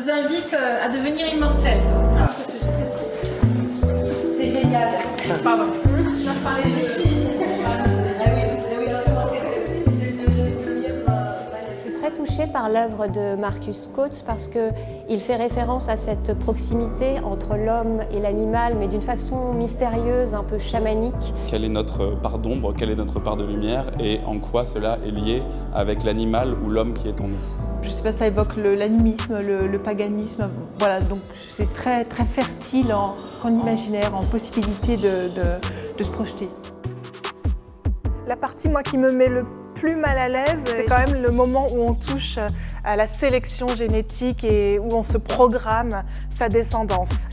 vous invite à devenir immortel. Ah, c'est génial. Pardon. Je parlais de Je suis très touchée par l'œuvre de Marcus Coates parce qu'il fait référence à cette proximité entre l'homme et l'animal, mais d'une façon mystérieuse, un peu chamanique. Quelle est notre part d'ombre, quelle est notre part de lumière et en quoi cela est lié avec l'animal ou l'homme qui est en nous. Je sais pas, ça évoque l'animisme, le paganisme. Voilà, donc c'est très, très fertile en imaginaire, en possibilité de se projeter. La partie, moi, qui me met le plus mal à l'aise, c'est quand même le moment où on touche à la sélection génétique et où on se programme sa descendance.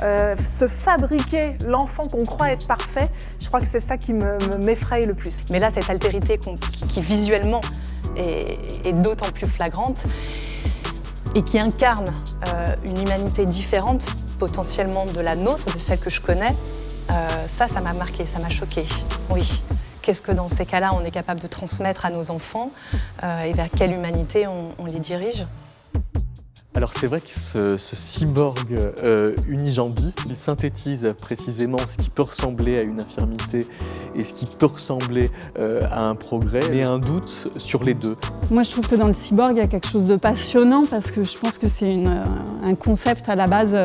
Se fabriquer l'enfant qu'on croit être parfait, je crois que c'est ça qui m'effraie le plus. Mais là, cette altérité qui visuellement est d'autant plus flagrante et qui incarne une humanité différente, potentiellement de la nôtre, de celle que je connais, ça m'a marqué, ça m'a choquée, oui. Qu'est-ce que dans ces cas-là, on est capable de transmettre à nos enfants et vers quelle humanité on les dirige? Alors c'est vrai que ce cyborg unijambiste, il synthétise précisément ce qui peut ressembler à une infirmité et ce qui peut ressembler à un progrès, et un doute sur les deux. Moi je trouve que dans le cyborg, il y a quelque chose de passionnant parce que je pense que c'est un concept à la base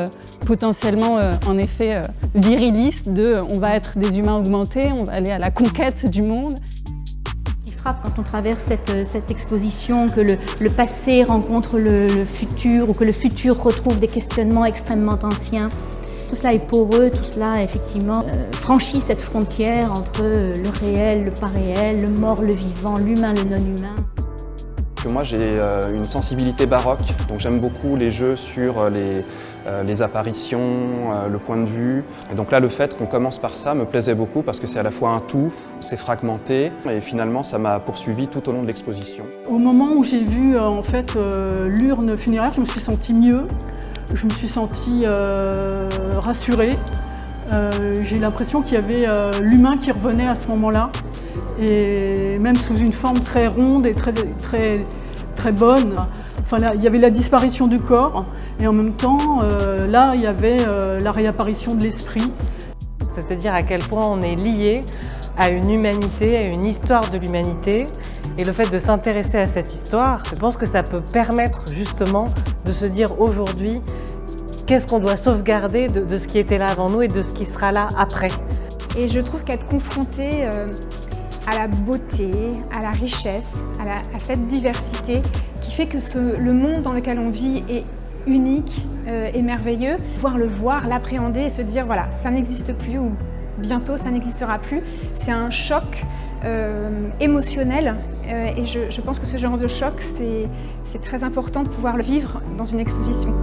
potentiellement en effet viriliste de on va être des humains augmentés, on va aller à la conquête du monde. Quand on traverse cette exposition, que le passé rencontre le futur ou que le futur retrouve des questionnements extrêmement anciens. Tout cela est poreux, tout cela effectivement franchit cette frontière entre le réel, le pas réel, le mort, le vivant, l'humain, le non-humain. Moi j'ai une sensibilité baroque, donc j'aime beaucoup les jeux sur les apparitions, le point de vue. Et donc là le fait qu'on commence par ça me plaisait beaucoup parce que c'est à la fois un tout, c'est fragmenté et finalement ça m'a poursuivi tout au long de l'exposition. Au moment où j'ai vu en fait l'urne funéraire, je me suis sentie mieux, je me suis sentie rassurée. J'ai l'impression qu'il y avait l'humain qui revenait à ce moment-là, et même sous une forme très ronde et très bonne. Enfin, là, il y avait la disparition du corps, et en même temps, là, il y avait la réapparition de l'esprit. C'est-à-dire à quel point on est lié à une humanité, à une histoire de l'humanité. Et le fait de s'intéresser à cette histoire, je pense que ça peut permettre justement de se dire aujourd'hui qu'est-ce qu'on doit sauvegarder de ce qui était là avant nous et de ce qui sera là après. Et je trouve qu'être confronté à la beauté, à la richesse, à cette diversité qui fait que le monde dans lequel on vit est unique et merveilleux, pouvoir le voir, l'appréhender et se dire voilà, ça n'existe plus ou bientôt ça n'existera plus, c'est un choc émotionnel et je pense que ce genre de choc, c'est très important de pouvoir le vivre dans une exposition.